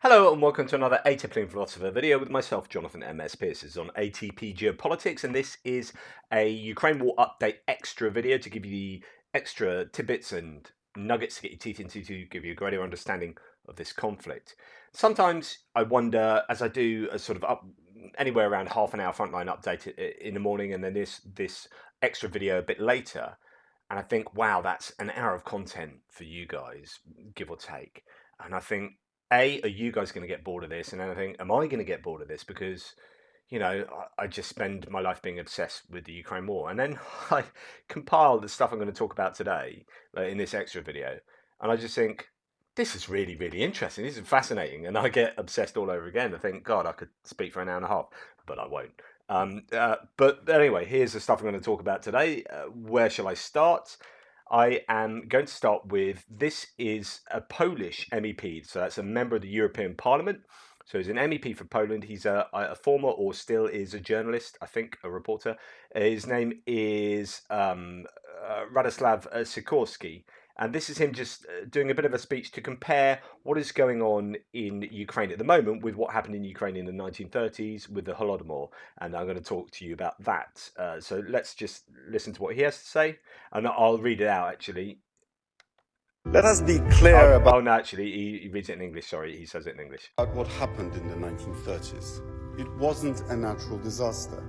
Hello and welcome to another Atypical Philosopher video with myself, Jonathan M.S. Pearce. This is on ATP Geopolitics, and this is a Ukraine War Update extra video to give you the extra tidbits and nuggets to get your teeth into to give you a greater understanding of this conflict. Sometimes I wonder, as I do a sort of anywhere around half an hour frontline update in the morning and then this extra video a bit later, and I think, wow, that's an hour of content for you guys, give or take. And I think, are you guys going to get bored of this? And then I think, am I going to get bored of this? Because, I just spend my life being obsessed with the Ukraine war. And then I compile the stuff I'm going to talk about today in this extra video. And I just think, this is really, really interesting. This is fascinating. And I get obsessed all over again. I think, God, I could speak for an hour and a half, but I won't. But anyway, here's the stuff I'm going to talk about today. Where shall I start? I am going to start with, this is a Polish MEP, so that's a member of the European Parliament. So he's an MEP for Poland. He's a former, or still is, a journalist, I think, a reporter. His name is Radoslav Sikorski. And this is him just doing a bit of a speech to compare what is going on in Ukraine at the moment with what happened in Ukraine in the 1930s with the Holodomor. And I'm going to talk to you about that. So let's just listen to what he has to say. And I'll read it out, actually. Let us be clear about... Oh, no, actually, he reads it in English. Sorry, he says it in English. What happened in the 1930s. It wasn't a natural disaster.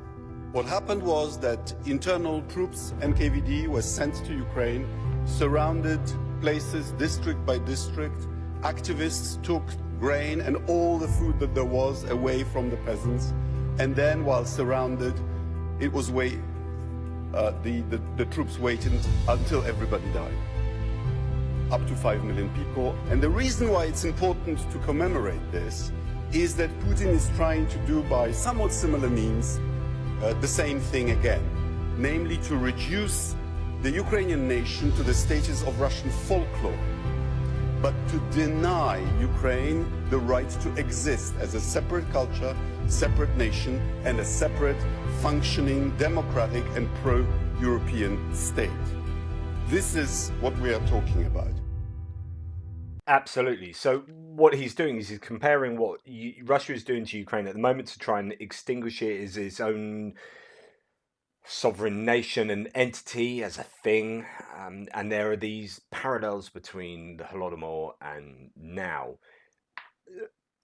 What happened was that internal troops, NKVD, were sent to Ukraine, surrounded places district by district. Activists took grain and all the food that there was away from the peasants. And then, while surrounded, it was the troops waited until everybody died. Up to 5 million people. And the reason why it's important to commemorate this is that Putin is trying to do, by somewhat similar means, the same thing again, namely to reduce the Ukrainian nation to the status of Russian folklore, but to deny Ukraine the right to exist as a separate culture, separate nation, and a separate, functioning, democratic and pro-European state. This is what we are talking about. Absolutely. So what he's doing is he's comparing what Russia is doing to Ukraine at the moment to try and extinguish it as its own sovereign nation and entity as a thing. And there are these parallels between the Holodomor and now.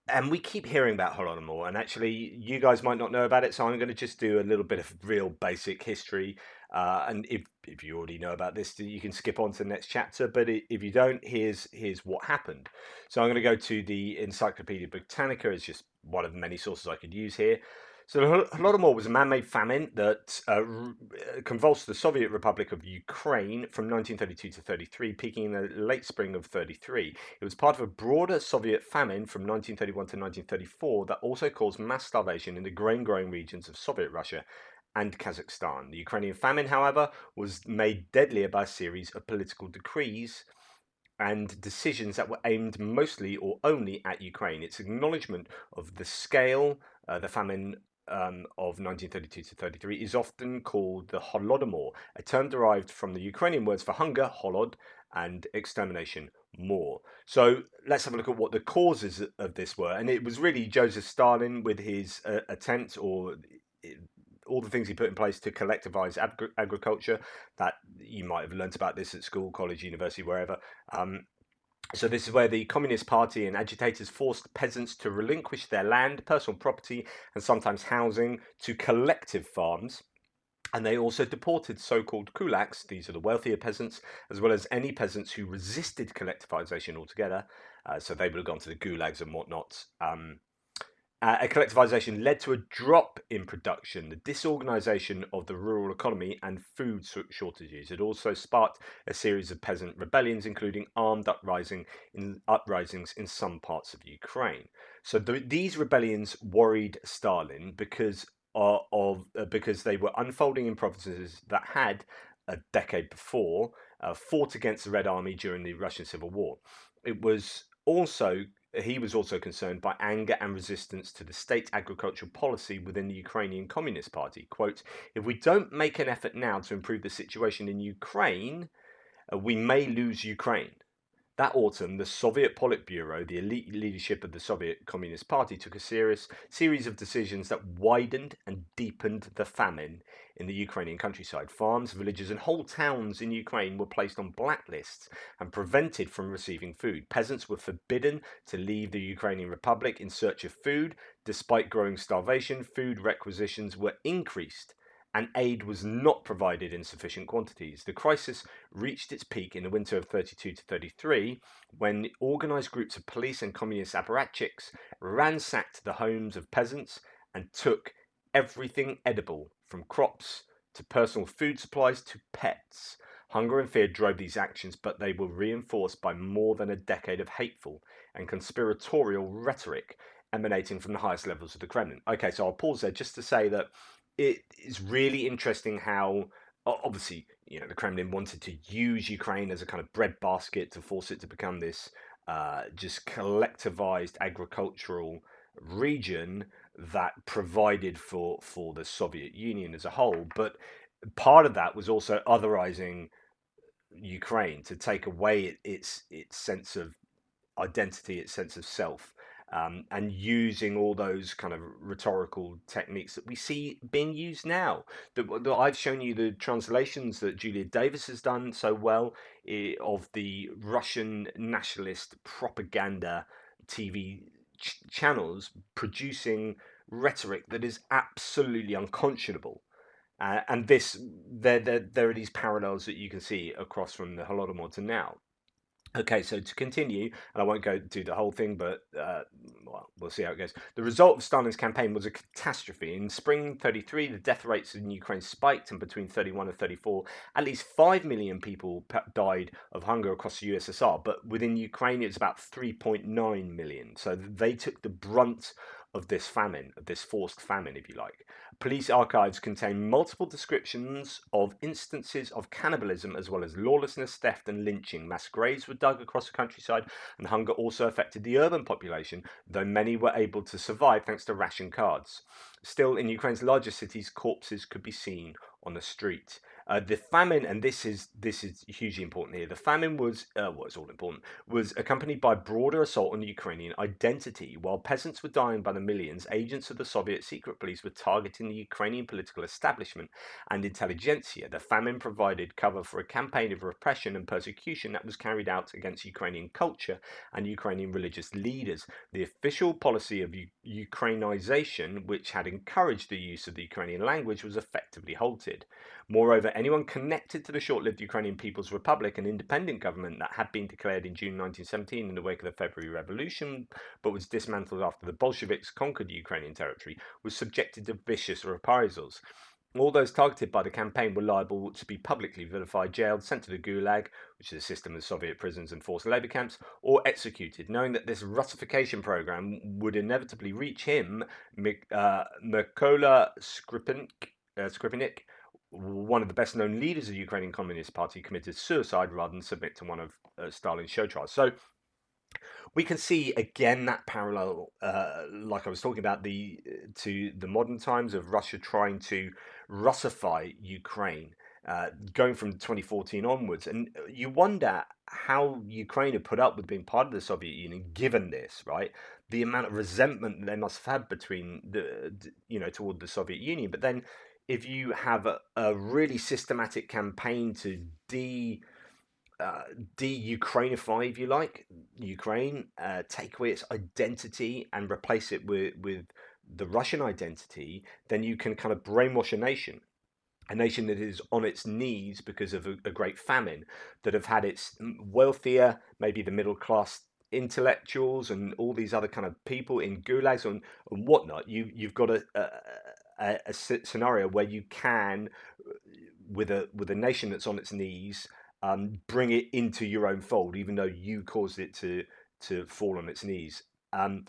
And we keep hearing about Holodomor, and actually you guys might not know about it, so I'm going to just do a little bit of real basic history. And if you already know about this, you can skip on to the next chapter. But if you don't, here's what happened. So I'm going to go to the Encyclopedia Britannica. It's just one of many sources I could use here. So the Holodomor was a man-made famine that convulsed the Soviet Republic of Ukraine from 1932 to 33, peaking in the late spring of 33. It was part of a broader Soviet famine from 1931 to 1934 that also caused mass starvation in the grain-growing regions of Soviet Russia and Kazakhstan. The Ukrainian famine, however, was made deadlier by a series of political decrees and decisions that were aimed mostly or only at Ukraine. Its acknowledgement of the scale, the famine of 1932 to 33, is often called the Holodomor, a term derived from the Ukrainian words for hunger, holod, and extermination, more. So let's have a look at what the causes of this were. And it was really Joseph Stalin with his attempt, or all the things he put in place to collectivize agriculture. That you might have learnt about this at school, college, university, wherever. So this is where the Communist Party and agitators forced peasants to relinquish their land, personal property, and sometimes housing to collective farms. And they also deported so-called kulaks, these are the wealthier peasants, as well as any peasants who resisted collectivization altogether. So they would have gone to the gulags and whatnot. A collectivization led to a drop in production, the disorganization of the rural economy, and food shortages. It also sparked a series of peasant rebellions, including armed uprisings in some parts of Ukraine. So these rebellions worried Stalin because they were unfolding in provinces that had, a decade before, fought against the Red Army during the Russian Civil War. He was also concerned by anger and resistance to the state agricultural policy within the Ukrainian Communist Party. Quote, if we don't make an effort now to improve the situation in Ukraine, we may lose Ukraine. That autumn, the Soviet Politburo, the elite leadership of the Soviet Communist Party, took a serious series of decisions that widened and deepened the famine in the Ukrainian countryside. Farms, villages, and whole towns in Ukraine were placed on blacklists and prevented from receiving food. Peasants were forbidden to leave the Ukrainian Republic in search of food. Despite growing starvation, food requisitions were increased and aid was not provided in sufficient quantities. The crisis reached its peak in the winter of 32 to 33 when organized groups of police and communist apparatchiks ransacked the homes of peasants and took everything edible from crops to personal food supplies to pets. Hunger and fear drove these actions, but they were reinforced by more than a decade of hateful and conspiratorial rhetoric emanating from the highest levels of the Kremlin. Okay, so I'll pause there just to say that it is really interesting how obviously the Kremlin wanted to use Ukraine as a kind of breadbasket to force it to become this just collectivized agricultural region that provided for the Soviet Union as a whole. But part of that was also otherizing Ukraine to take away its sense of identity, its sense of self, and using all those kind of rhetorical techniques that we see being used now. That I've shown you the translations that Julia Davis has done so well of the Russian nationalist propaganda TV channels producing rhetoric that is absolutely unconscionable. And there are these parallels that you can see across from the Holodomor to now. Okay, so to continue, and I won't go do the whole thing, but well, we'll see how it goes. The result of Stalin's campaign was a catastrophe. In spring 33, the death rates in Ukraine spiked, and between 31 and 34, at least 5 million people died of hunger across the USSR. But within Ukraine, it's about 3.9 million. So they took the brunt of this famine, of this forced famine, if you like. Police archives contain multiple descriptions of instances of cannibalism as well as lawlessness, theft, and lynching. Mass graves were dug across the countryside, and hunger also affected the urban population, though many were able to survive thanks to ration cards. Still, in Ukraine's largest cities, corpses could be seen on the street. The famine, and this is hugely important here. The famine was it's all important. Was accompanied by broader assault on Ukrainian identity. While peasants were dying by the millions, agents of the Soviet secret police were targeting the Ukrainian political establishment and intelligentsia. The famine provided cover for a campaign of repression and persecution that was carried out against Ukrainian culture and Ukrainian religious leaders. The official policy of Ukrainization, which had encouraged the use of the Ukrainian language, was effectively halted. Moreover, anyone connected to the short-lived Ukrainian People's Republic, an independent government that had been declared in June 1917 in the wake of the February Revolution, but was dismantled after the Bolsheviks conquered Ukrainian territory, was subjected to vicious reprisals. All those targeted by the campaign were liable to be publicly vilified, jailed, sent to the Gulag, which is a system of Soviet prisons and forced labor camps, or executed. Knowing that this Russification program would inevitably reach him, Mykola Skripnik, one of the best known leaders of the Ukrainian Communist Party, committed suicide rather than submit to one of Stalin's show trials. So we can see again that parallel, like I was talking about, to the modern times of Russia trying to Russify Ukraine, going from 2014 onwards, and you wonder how Ukraine had put up with being part of the Soviet Union, given this, right? The amount of resentment they must have had between toward the Soviet Union, but then if you have a really systematic campaign to de-Ukrainify, if you like, Ukraine, take away its identity and replace it with the Russian identity, then you can kind of brainwash a nation that is on its knees because of a great famine, that have had its wealthier, maybe the middle class intellectuals and all these other kind of people in gulags and whatnot. You've got a scenario where you can, with a nation that's on its knees, bring it into your own fold, even though you caused it to fall on its knees. And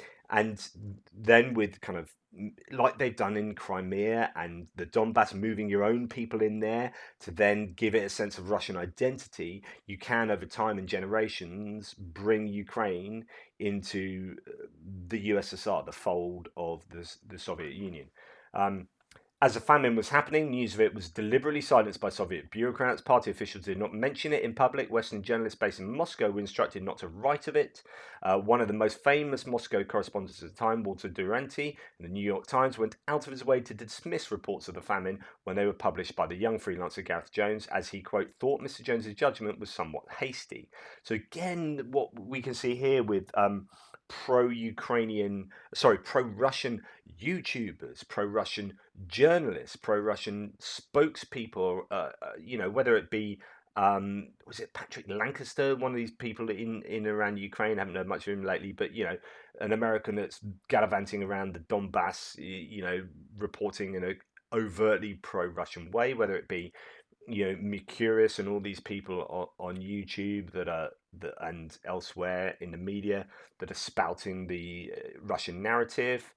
then with kind of like they've done in Crimea and the Donbass, moving your own people in there to then give it a sense of Russian identity, you can over time and generations bring Ukraine into the USSR, the fold of the Soviet Union. As the famine was happening, news of it was deliberately silenced by Soviet bureaucrats. Party officials did not mention it in public. Western journalists based in Moscow were instructed not to write of it. One of the most famous Moscow correspondents at the time, Walter Duranty, in the New York Times, went out of his way to dismiss reports of the famine when they were published by the young freelancer Gareth Jones, as he, quote, thought Mr. Jones's judgment was somewhat hasty. So again, what we can see here with pro-Russian YouTubers, pro-Russian journalists, pro-Russian spokespeople, whether it be was it Patrick Lancaster, one of these people in around Ukraine? I haven't heard much of him lately, but an American that's gallivanting around the Donbass, reporting in a overtly pro-Russian way, whether it be Me Curious and all these people on YouTube and elsewhere in the media that are spouting the Russian narrative,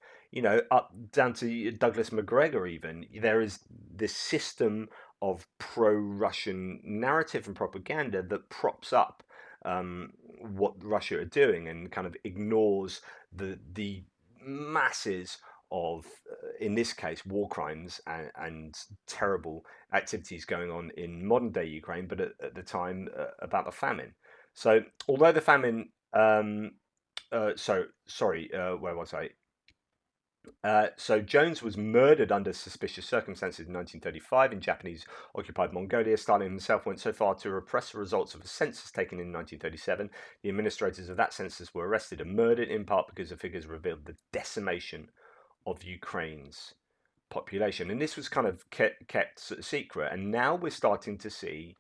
up down to Douglas McGregor. Even there is this system of pro-Russian narrative and propaganda that props up what Russia are doing and kind of ignores the masses of, in this case, war crimes and terrible activities going on in modern day Ukraine, but at the time about the famine. So, although the famine, where was I? So Jones was murdered under suspicious circumstances in 1935 in Japanese-occupied Mongolia. Stalin himself went so far to repress the results of a census taken in 1937. The administrators of that census were arrested and murdered, in part because the figures revealed the decimation of Ukraine's population. And this was kind of kept secret. And now we're starting to see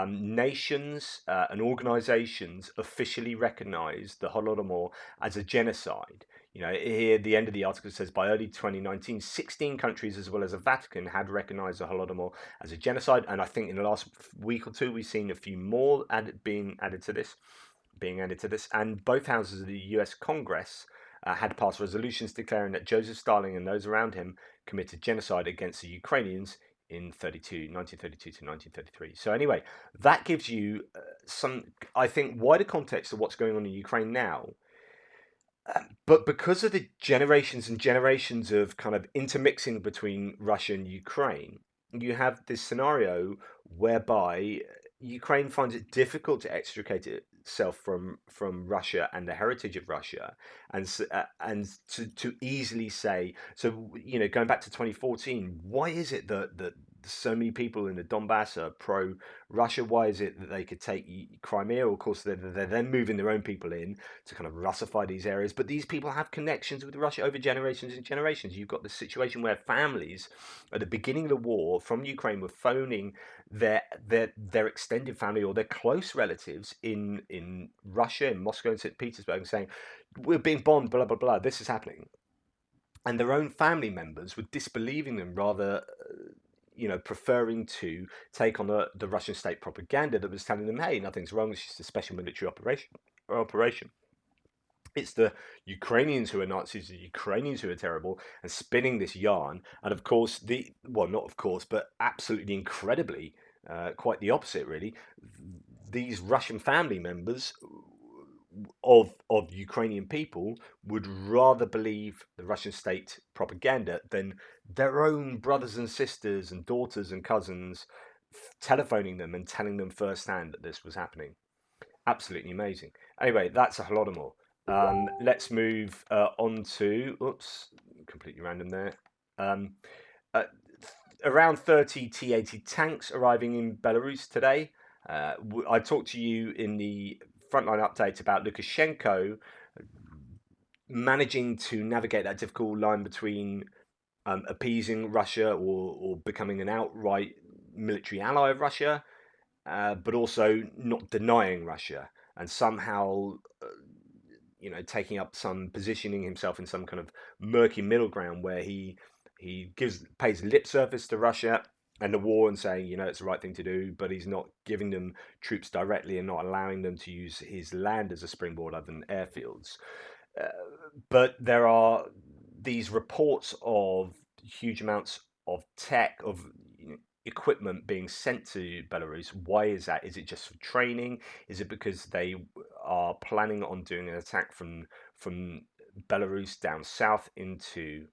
nations and organizations officially recognize the Holodomor as a genocide. Here the end of the article says by early 2019, 16 countries as well as the Vatican had recognized the Holodomor as a genocide. And I think in the last week or two, we've seen a few more being added to this. And both houses of the US Congress had passed resolutions declaring that Joseph Stalin and those around him committed genocide against the Ukrainians in 1932 to 1933. So anyway, that gives you some, I think, wider context of what's going on in Ukraine now. But because of the generations and generations of kind of intermixing between Russia and Ukraine, you have this scenario whereby Ukraine finds it difficult to extricate itself from Russia and the heritage of Russia, and to easily say, so going back to 2014, why is it that so many people in the Donbass are pro-Russia? Why is it that they could take Crimea? Of course, they're then moving their own people in to kind of Russify these areas, but these people have connections with Russia over generations and generations. You've got the situation where families at the beginning of the war from Ukraine were phoning their extended family or their close relatives in Russia, in Moscow and St. Petersburg, and saying, we're being bombed, blah, blah, blah, this is happening. And their own family members were disbelieving them, rather preferring to take on the Russian state propaganda that was telling them, hey, nothing's wrong, it's just a special military operation. It's the Ukrainians who are Nazis, the Ukrainians who are terrible, and spinning this yarn. And of course, not of course, but absolutely incredibly, quite the opposite, really. These Russian family members of Ukrainian people would rather believe the Russian state propaganda than their own brothers and sisters and daughters and cousins telephoning them and telling them firsthand that this was happening. Absolutely amazing. Anyway, that's a Holodomor. Let's move on to, completely random there. Around 30 T-80 tanks arriving in Belarus today. I talked to you in the frontline update about Lukashenko managing to navigate that difficult line between appeasing Russia or becoming an outright military ally of Russia, but also not denying Russia and somehow taking up some positioning himself in some kind of murky middle ground where he pays lip service to Russia and the war and saying, it's the right thing to do, but he's not giving them troops directly and not allowing them to use his land as a springboard other than airfields. But there are these reports of huge amounts of tech, of equipment being sent to Belarus. Why is that? Is it just for training? Is it because they are planning on doing an attack from Belarus down south into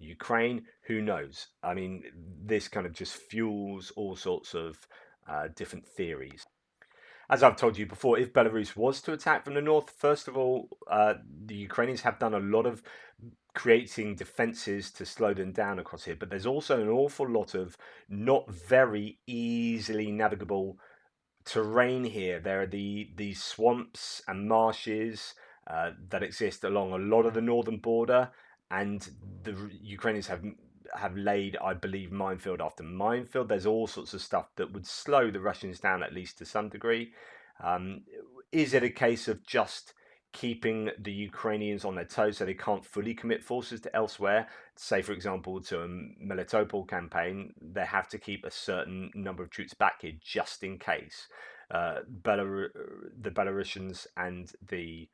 Ukraine, who knows? I mean, this kind of just fuels all sorts of different theories. As I've told you before, if Belarus was to attack from the north, first of all, the Ukrainians have done a lot of creating defenses to slow them down across here, but there's also an awful lot of not very easily navigable terrain here. There are these swamps and marshes that exist along a lot of the northern border, and the Ukrainians have laid, I believe, minefield after minefield. There's all sorts of stuff that would slow the Russians down at least to some degree. Um, is it a case of just keeping the Ukrainians on their toes so they can't fully commit forces to elsewhere? Say, for example, to a Melitopol campaign, they have to keep a certain number of troops back here just in case the Belarusians and the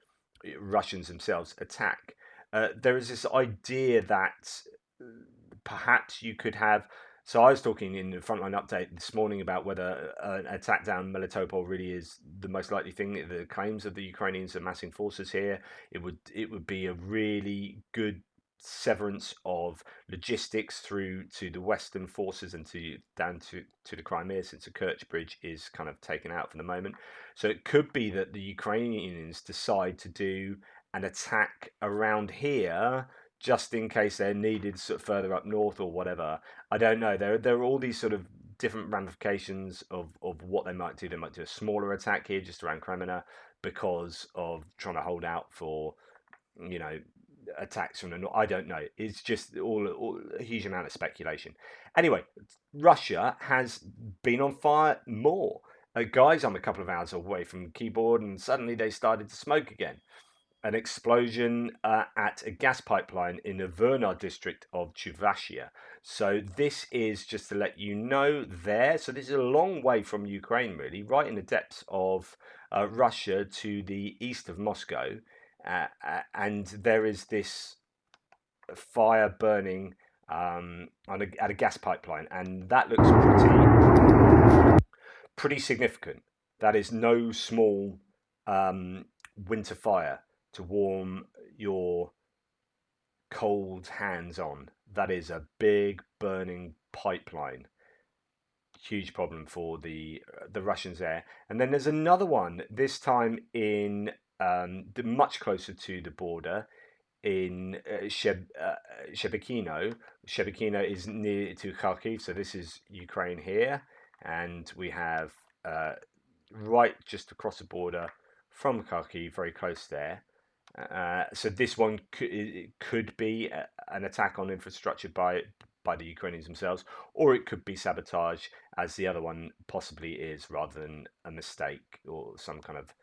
Russians themselves attack. There is this idea that perhaps you could have. So I was talking in the Frontline Update this morning about whether an attack down Melitopol really is the most likely thing. The claims of the Ukrainians amassing forces here, it would be a really good severance of logistics through to the Western forces and down to the Crimea, since the Kerch Bridge is kind of taken out for the moment. So it could be that the Ukrainians decide to do an attack around here just in case they're needed sort of further up north or whatever. I don't know. There are all these sort of different ramifications of what they might do. They might do a smaller attack here just around Kremina because of trying to hold out for, you know, attacks from the north. I don't know. It's just all a huge amount of speculation. Anyway, Russia has been on fire more. Guys, I'm a couple of hours away from keyboard, and suddenly they started to smoke again. An explosion at a gas pipeline in the Verna district of Chuvashia. So this is just to let you know there. So this is a long way from Ukraine, really, right in the depths of Russia to the east of Moscow. And there is this fire burning at a gas pipeline, and that looks pretty significant. That is no small winter fire to warm your cold hands on. That is a big burning pipeline. Huge problem for the Russians there. And then there's another one, this time in much closer to the border in Shebekino. Shebekino is near to Kharkiv, so this is Ukraine here, and we have right just across the border from Kharkiv, very close there. So this one could be an attack on infrastructure by the Ukrainians themselves, or it could be sabotage, as the other one possibly is, rather than a mistake or some kind of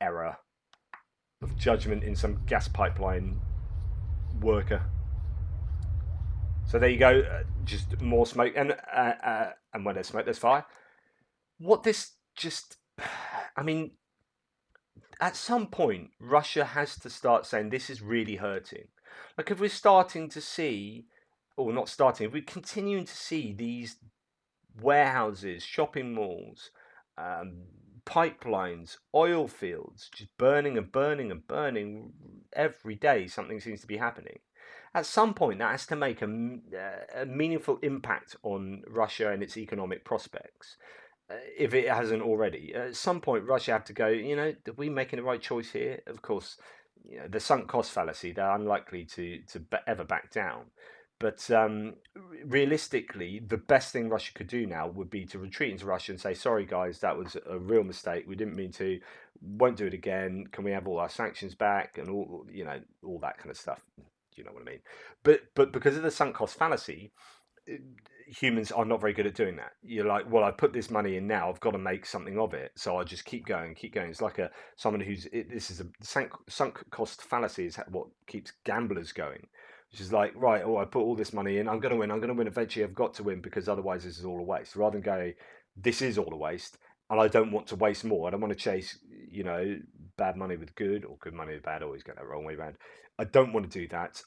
error of judgment in some gas pipeline worker. So there you go, just more smoke, and when there's smoke, there's fire. What this just, I mean, at some point, Russia has to start saying this is really hurting. Like if we're starting to see, or not starting, if we're continuing to see these warehouses, shopping malls, pipelines, oil fields just burning and burning and burning every day, something seems to be happening. At some point, that has to make a meaningful impact on Russia and its economic prospects. If it hasn't already, at some point Russia have to go, are we making the right choice here? Of course, the sunk cost fallacy, they're unlikely to ever back down. But realistically, the best thing Russia could do now would be to retreat into Russia and say, sorry guys, that was a real mistake. We didn't mean to, won't do it again. Can we have all our sanctions back and all that kind of stuff? You know what I mean? But because of the sunk cost fallacy, humans are not very good at doing that. You're like, well, I put this money in now, I've got to make something of it, so I just keep going. It's like someone this is a sunk cost fallacy is what keeps gamblers going, which is like, right, I put all this money in, I'm going to win eventually, I've got to win, because otherwise this is all a waste. Rather than go, this is all a waste, and I don't want to waste more. I don't want to chase, bad money with good, or good money with bad. Always get that wrong way around. I don't want to do that.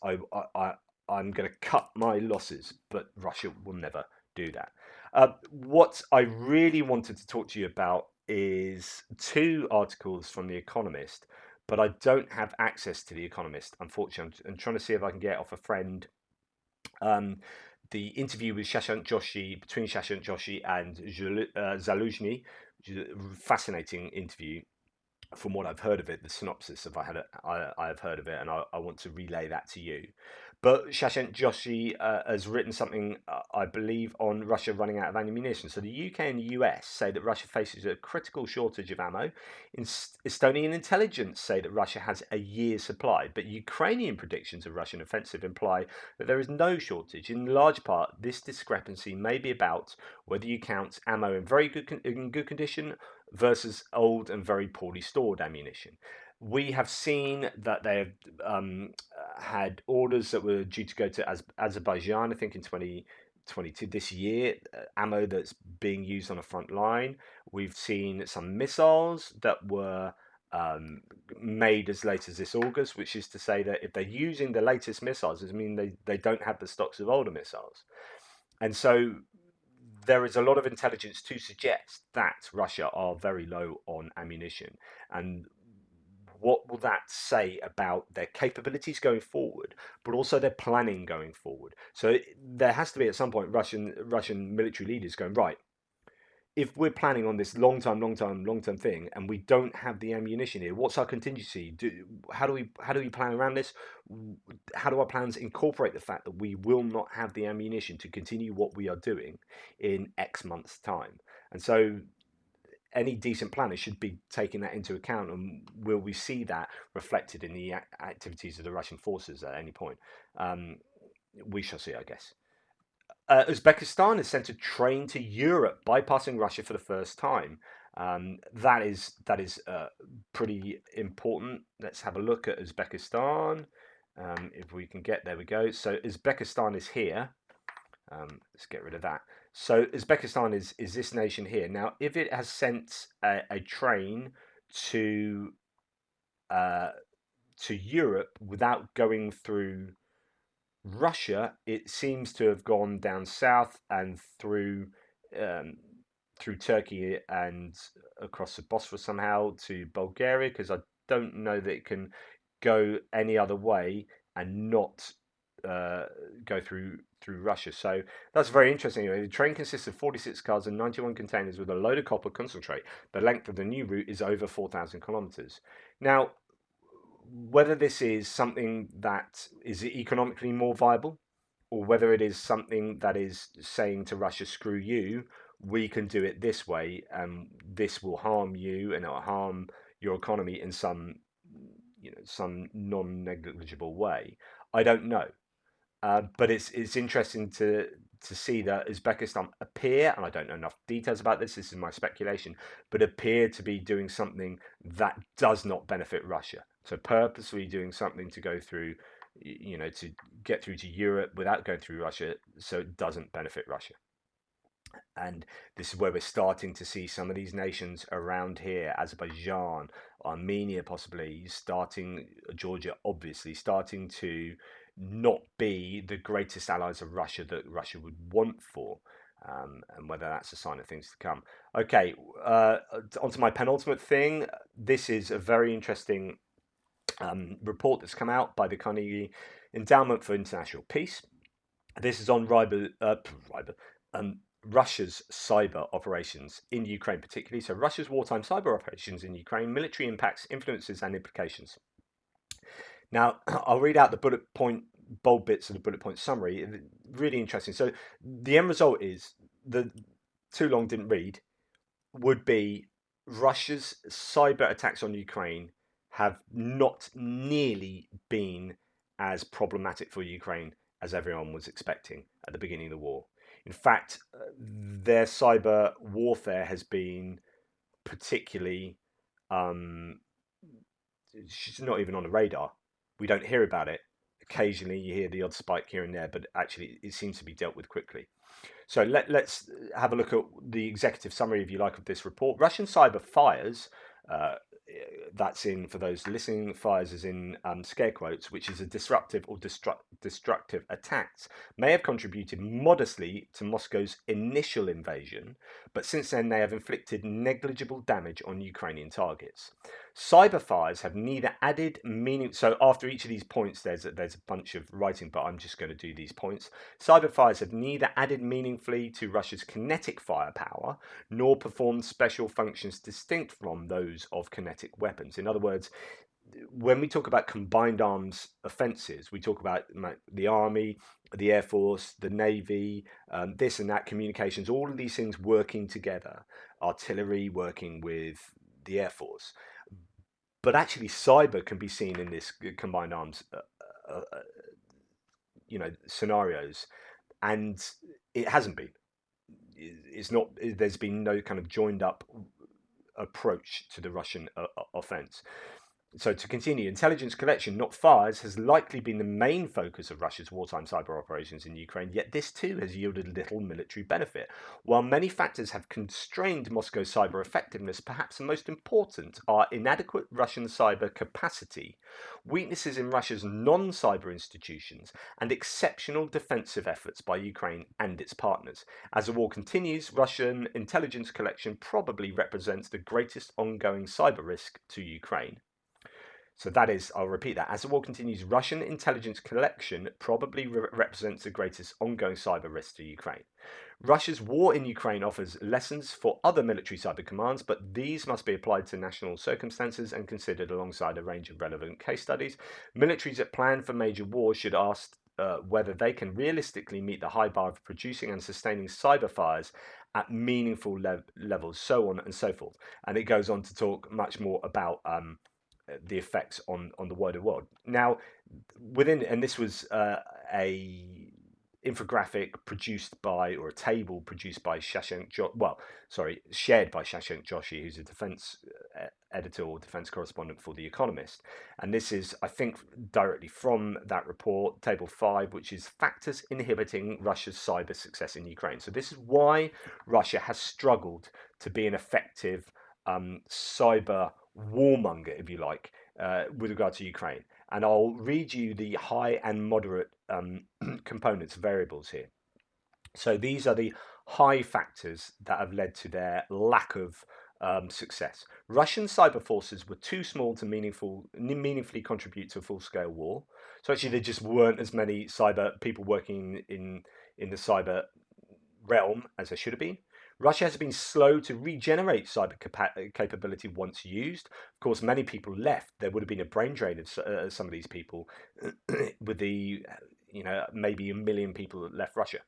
I'm going to cut my losses, but Russia will never do that. What I really wanted to talk to you about is two articles from The Economist, but I don't have access to The Economist, unfortunately. I'm trying to see if I can get it off a friend Um, the interview with Shashank Joshi, between Shashank Joshi and Zaluzhny, which is a fascinating interview from what I've heard of it, the synopsis of I have heard of it, and I want to relay that to you. But Shashank Joshi has written something, I believe, on Russia running out of ammunition. So the UK and the US say that Russia faces a critical shortage of ammo. Estonian intelligence say that Russia has a year's supply, but Ukrainian predictions of Russian offensive imply that there is no shortage. In large part, this discrepancy may be about whether you count ammo in in good condition versus old and very poorly stored ammunition. We have seen that they have had orders that were due to go to Azerbaijan, I think in 2022 this year, ammo that's being used on the front line. We've seen some missiles that were made as late as this August, which is to say that if they're using the latest missiles, it means they don't have the stocks of older missiles. And so there is a lot of intelligence to suggest that Russia are very low on ammunition. And what will that say about their capabilities going forward, but also their planning going forward? So there has to be at some point Russian military leaders going, right, if we're planning on this long term thing, and we don't have the ammunition here, what's our contingency? How do we plan around this? How do our plans incorporate the fact that we will not have the ammunition to continue what we are doing in X months' time? And so, any decent planner should be taking that into account. And will we see that reflected in the activities of the Russian forces at any point? We shall see, I guess. Uzbekistan has sent a train to Europe, bypassing Russia for the first time. That is pretty important. Let's have a look at Uzbekistan. If we can get there, we go. So Uzbekistan is here. Let's get rid of that. So Uzbekistan is this nation here. Now, if it has sent a train to Europe without going through Russia, it seems to have gone down south and um, through Turkey and across the Bosphorus somehow to Bulgaria, because I don't know that it can go any other way and not go through Russia. So that's very interesting. Anyway, the train consists of 46 cars and 91 containers with a load of copper concentrate. The length of the new route is over 4,000 kilometers. Now, whether this is something that is economically more viable, or whether it is something that is saying to Russia, screw you, we can do it this way, and this will harm you and it'll harm your economy in some non-negligible way. I don't know. But it's interesting to see that Uzbekistan appear, and I don't know enough details about this. This is my speculation, but appear to be doing something that does not benefit Russia. So purposely doing something to go through, to get through to Europe without going through Russia, so it doesn't benefit Russia. And this is where we're starting to see some of these nations around here, Azerbaijan, Armenia, possibly Georgia, obviously, starting to not be the greatest allies of Russia that Russia would want for. And whether that's a sign of things to come. Okay, onto my penultimate thing. This is a very interesting report that's come out by the Carnegie Endowment for International Peace. This is on Russia's cyber operations in Ukraine, particularly. So, Russia's wartime cyber operations in Ukraine, military impacts, influences, and implications. Now, I'll read out the bold bits of the bullet point summary. Really interesting. So, the end result is the too long didn't read would be Russia's cyber attacks on Ukraine have not nearly been as problematic for Ukraine as everyone was expecting at the beginning of the war. In fact, their cyber warfare has been particularly, it's not even on the radar. We don't hear about it. Occasionally you hear the odd spike here and there, but actually it seems to be dealt with quickly. So let's have a look at the executive summary, if you like, of this report. Russian cyber fires, that's in, for those listening, fires is in scare quotes, which is a disruptive or destructive attacks, may have contributed modestly to Moscow's initial invasion, but since then they have inflicted negligible damage on Ukrainian targets. Cyber fires have neither added meaning. So after each of these points, there's a bunch of writing, but I'm just going to do these points. Cyber fires have neither added meaningfully to Russia's kinetic firepower, nor performed special functions distinct from those of kinetic weapons. In other words, when we talk about combined arms offences, we talk about the army, the air force, the navy, this and that, communications, all of these things working together, artillery working with the air force. But actually, cyber can be seen in this combined arms, scenarios, and it hasn't been. It's not. There's been no kind of joined up approach to the Russian offense. So to continue, intelligence collection, not fires, has likely been the main focus of Russia's wartime cyber operations in Ukraine, yet this too has yielded little military benefit. While many factors have constrained Moscow's cyber effectiveness, perhaps the most important are inadequate Russian cyber capacity, weaknesses in Russia's non-cyber institutions, and exceptional defensive efforts by Ukraine and its partners. As the war continues, Russian intelligence collection probably represents the greatest ongoing cyber risk to Ukraine. So that is, I'll repeat that. As the war continues, Russian intelligence collection probably represents the greatest ongoing cyber risk to Ukraine. Russia's war in Ukraine offers lessons for other military cyber commands, but these must be applied to national circumstances and considered alongside a range of relevant case studies. Militaries that plan for major wars should ask whether they can realistically meet the high bar of producing and sustaining cyber fires at meaningful levels, so on and so forth. And it goes on to talk much more about the effects on the wider world. Now, and this was a infographic produced by, or a table produced by shared by Shashank Joshi, who's a defense editor or defense correspondent for The Economist. And this is, I think, directly from that report, table 5, which is factors inhibiting Russia's cyber success in Ukraine. So this is why Russia has struggled to be an effective cyber warmonger, if you like, with regard to Ukraine. And I'll read you the high and moderate components, variables here. So these are the high factors that have led to their lack of success. Russian cyber forces were too small to meaningfully contribute to a full-scale war. So actually, there just weren't as many cyber people working in the cyber realm as there should have been. Russia has been slow to regenerate cyber capability once used. Of course, many people left. There would have been a brain drain of some of these people with the, maybe 1 million people that left Russia.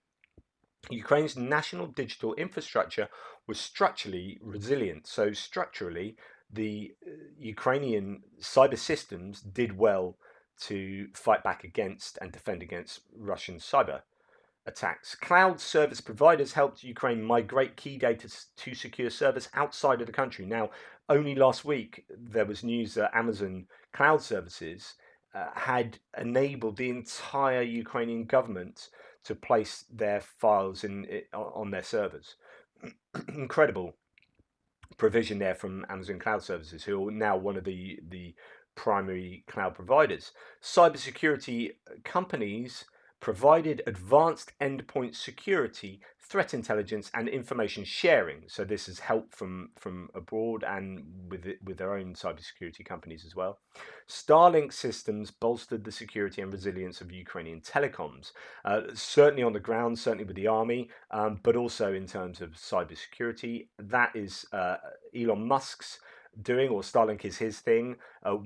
Ukraine's national digital infrastructure was structurally resilient. So structurally, the Ukrainian cyber systems did well to fight back against and defend against Russian cyber attacks. Cloud service providers helped Ukraine migrate key data to secure servers outside of the country. Now, only last week, there was news that Amazon Cloud Services had enabled the entire Ukrainian government to place their files on their servers. Incredible provision there from Amazon Cloud Services, who are now one of the primary cloud providers. Cybersecurity companies provided advanced endpoint security, threat intelligence, and information sharing. So this is help from abroad and with their own cybersecurity companies as well. Starlink systems bolstered the security and resilience of Ukrainian telecoms, certainly on the ground, certainly with the army, but also in terms of cybersecurity. That is Elon Musk's doing, or Starlink is his thing.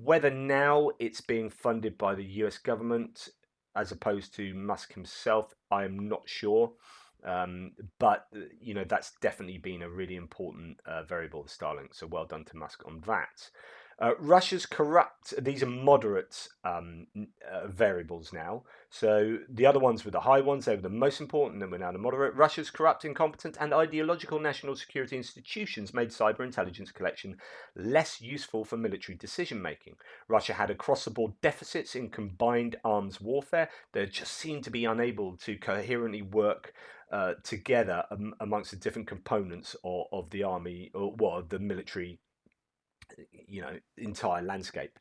Whether now it's being funded by the US government as opposed to Musk himself, I am not sure. But that's definitely been a really important variable of Starlink. So well done to Musk on that. Russia's corrupt, these are moderate variables now. So the other ones were the high ones, they were the most important, and we're now the moderate. Russia's corrupt, incompetent, and ideological national security institutions made cyber intelligence collection less useful for military decision making. Russia had across the board deficits in combined arms warfare. They just seemed to be unable to coherently work together amongst the different components of the army, or the military entire landscape.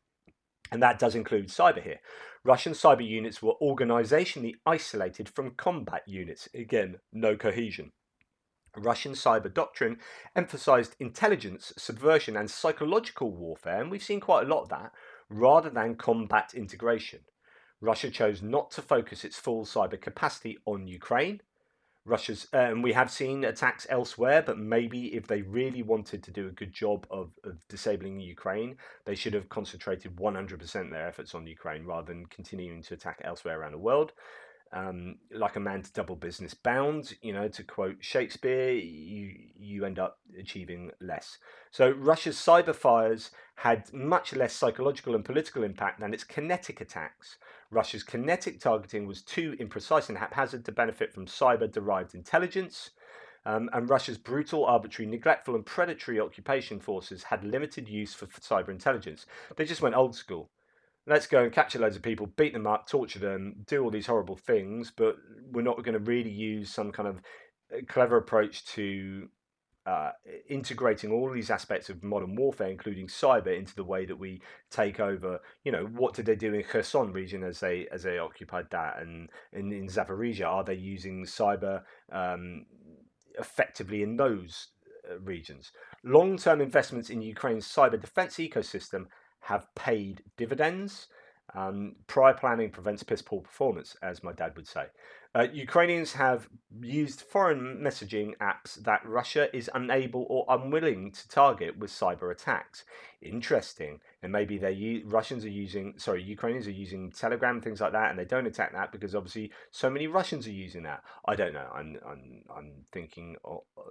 And that does include cyber here. Russian cyber units were organizationally isolated from combat units. Again, no cohesion. Russian cyber doctrine emphasized intelligence, subversion, and psychological warfare, and we've seen quite a lot of that, rather than combat integration. Russia chose not to focus its full cyber capacity on Ukraine. And we have seen attacks elsewhere, but maybe if they really wanted to do a good job of disabling Ukraine, they should have concentrated 100% their efforts on Ukraine rather than continuing to attack elsewhere around the world. Like a man to double business bound, to quote Shakespeare, you end up achieving less. So Russia's cyber fires had much less psychological and political impact than its kinetic attacks. Russia's kinetic targeting was too imprecise and haphazard to benefit from cyber-derived intelligence. And Russia's brutal, arbitrary, neglectful, and predatory occupation forces had limited use for cyber intelligence. They just went old school. Let's go and capture loads of people, beat them up, torture them, do all these horrible things, but we're not going to really use some kind of clever approach to integrating all these aspects of modern warfare, including cyber, into the way that we take over. What did they do in Kherson region as they occupied that, and in Zaporizhia? Are they using cyber effectively in those regions? Long-term investments in Ukraine's cyber defense ecosystem have paid dividends. Prior planning prevents piss poor performance, as my dad would say. Ukrainians have used foreign messaging apps that Russia is unable or unwilling to target with cyber attacks. Interesting. And maybe Ukrainians are using Telegram, things like that, and they don't attack that because obviously so many Russians are using that. I don't know. I'm thinking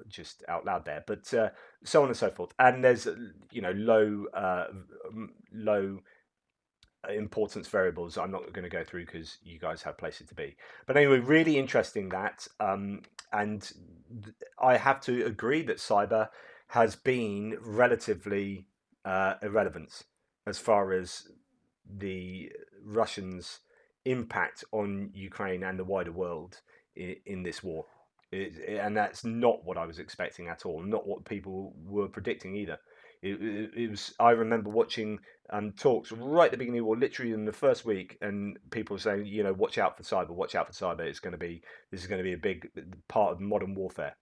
just out loud there, but so on and so forth. And there's low importance variables I'm not going to go through because you guys have places to be. But anyway, really interesting that, and I have to agree that cyber has been relatively irrelevant as far as the Russians' impact on Ukraine and the wider world in this war. And that's not what I was expecting at all, not what people were predicting either. It was. I remember watching talks right at the beginning, or literally in the first week, and people saying, watch out for cyber, watch out for cyber. This is going to be a big part of modern warfare,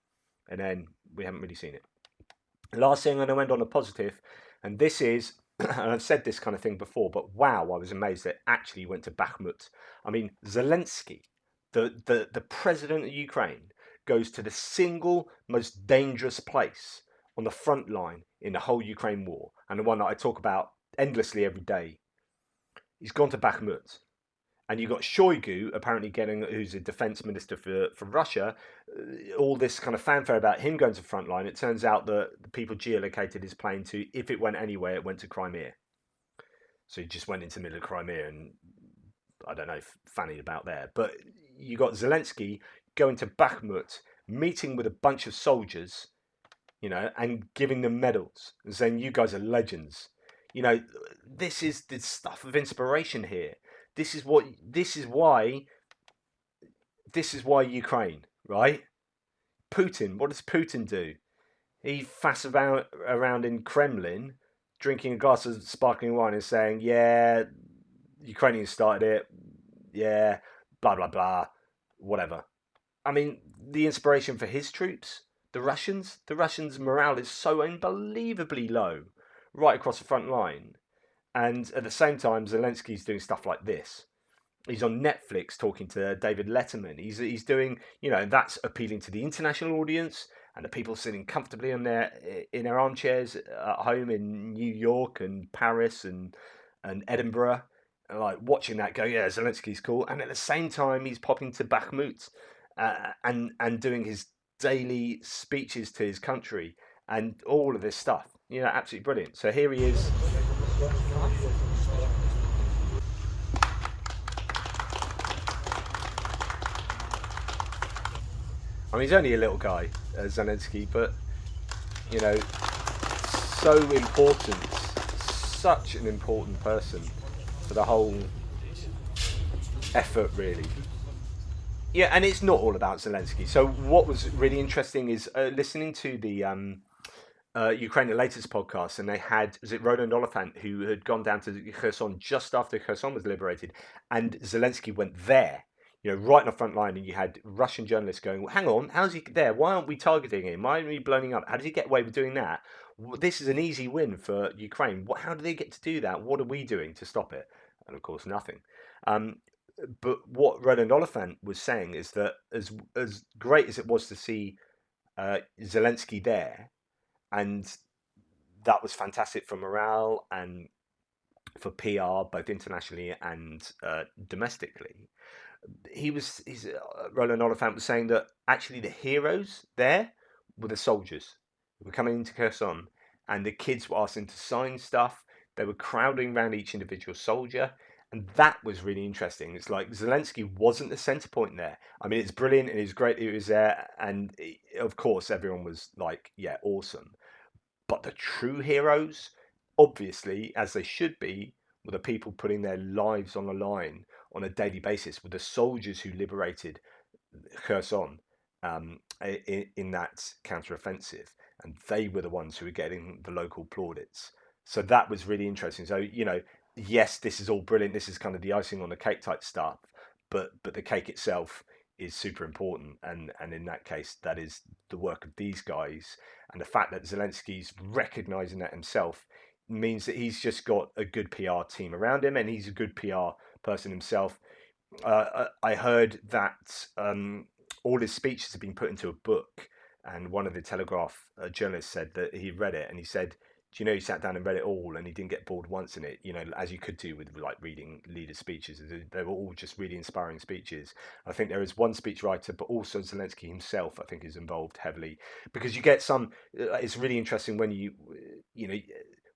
and then we haven't really seen it. Last thing, and I went on a positive, and this is, and I've said this kind of thing before, but wow, I was amazed that it actually went to Bakhmut. I mean, Zelenskyy, the president of Ukraine, goes to the single most dangerous place on the front line in the whole Ukraine war, and the one that I talk about endlessly every day. He's gone to Bakhmut, and you've got Shoigu apparently who's a defense minister for Russia, all this kind of fanfare about him going to the front line. It turns out that the people geolocated his plane to, if it went anywhere, it went to Crimea. So he just went into the middle of Crimea, and I don't know, fanning about there. But you got Zelenskyy going to Bakhmut, meeting with a bunch of soldiers, and giving them medals and saying, you guys are legends. This is the stuff of inspiration here. This is why Ukraine, right? Putin, what does Putin do? He faffs around in Kremlin, drinking a glass of sparkling wine and saying, yeah, Ukrainians started it, yeah, blah, blah, blah, whatever. I mean, the inspiration for his troops, the Russians' morale is so unbelievably low right across the front line. And at the same time, Zelensky's doing stuff like this. He's on Netflix talking to David Letterman. He's doing, that's appealing to the international audience and the people sitting comfortably in their armchairs at home in New York and Paris and Edinburgh, and like watching that go, yeah, Zelensky's cool. And at the same time, he's popping to Bakhmut and doing his daily speeches to his country and all of this stuff. Absolutely brilliant. So here he is. I mean, he's only a little guy, Zelenskyy, but, so important, such an important person for the whole effort, really. Yeah, and it's not all about Zelenskyy. So what was really interesting is listening to the Ukraine the Latest podcast, and they had, was it Roland Oliphant, who had gone down to Kherson just after Kherson was liberated, and Zelenskyy went there. right on the front line, and you had Russian journalists going, well, "Hang on, how's he there? Why aren't we targeting him? Why aren't we blowing up? How did he get away with doing that? This is an easy win for Ukraine. How do they get to do that? What are we doing to stop it?" And of course, nothing. Um, but what Roland Oliphant was saying is that as great as it was to see Zelensky there, and that was fantastic for morale and for PR, both internationally and domestically. He's Roland Oliphant was saying that actually the heroes there were the soldiers who were coming into Kherson, and the kids were asking to sign stuff. They were crowding around each individual soldier, and that was really interesting. It's like Zelensky wasn't the center point there. I mean, it's brilliant and it's great he was there, and of course everyone was like, "Yeah, awesome." But the true heroes, obviously, as they should be, were the people putting their lives on the line on a daily basis, were the soldiers who liberated Kherson in that counteroffensive, and they were the ones who were getting the local plaudits. So that was really interesting. So yes, this is all brilliant. This is kind of the icing on the cake type stuff, but the cake itself is super important, and in that case, that is the work of these guys, and the fact that Zelensky's recognizing that himself means that he's just got a good PR team around him, and he's a good PR person himself. I heard that all his speeches have been put into a book, and one of the Telegraph journalists said that he read it, and he said, "Do you know he sat down and read it all, and he didn't get bored once in it? As you could do with like reading leader speeches. They were all just really inspiring speeches. I think there is one speechwriter, but also Zelensky himself, I think, is involved heavily because you get some. It's really interesting when you know,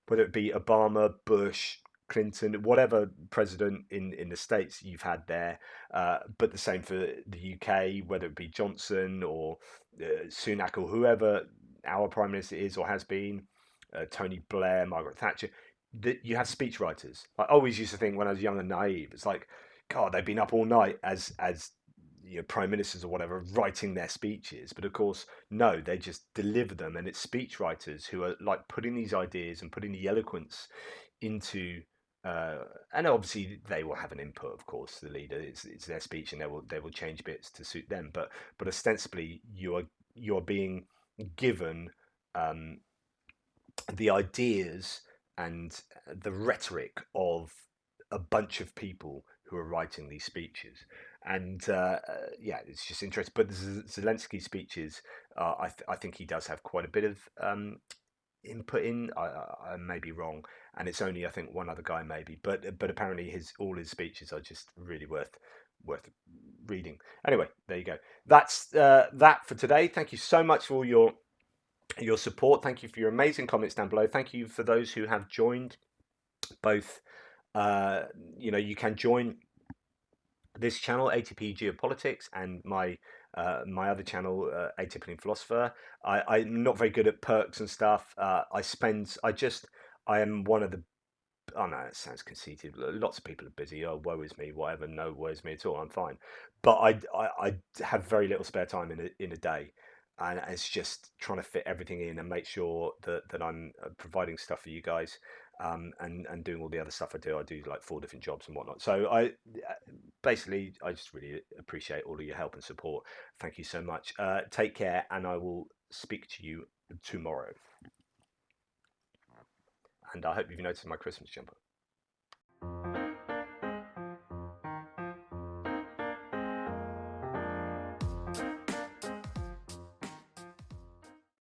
whether it be Obama, Bush, Clinton, whatever president in the States you've had there, but the same for the UK, whether it be Johnson or Sunak or whoever our prime minister is or has been, Tony Blair, Margaret Thatcher. That you have speechwriters. I always used to think when I was young and naive, it's like, God, they've been up all night as prime ministers or whatever writing their speeches, but of course no, they just deliver them, and it's speechwriters who are like putting these ideas and putting the eloquence into uh, and obviously they will have an input, of course. The leader, it's their speech, and they will change bits to suit them. But ostensibly, you are being given um, the ideas and the rhetoric of a bunch of people who are writing these speeches. And yeah, it's just interesting. But the Zelensky speeches, I think he does have quite a bit of input in. I may be wrong, and it's only I think one other guy maybe, but apparently all his speeches are just really worth reading. Anyway, there you go. That's that for today. Thank you so much for your support. Thank you for your amazing comments down below. Thank you for those who have joined. Both, you can join this channel, ATP Geopolitics, and my other channel, Atypical Philosopher. I'm not very good at perks and stuff. I am one of the. Oh no, it sounds conceited. Lots of people are busy. Oh, woe is me. Whatever. No, woe is me at all. I'm fine. But I have very little spare time in a day, and it's just trying to fit everything in and make sure that I'm providing stuff for you guys, and doing all the other stuff I do. I do like 4 different jobs and whatnot. So basically, I just really appreciate all of your help and support. Thank you so much. Take care, and I will speak to you tomorrow. And I hope you've noticed my Christmas jumper.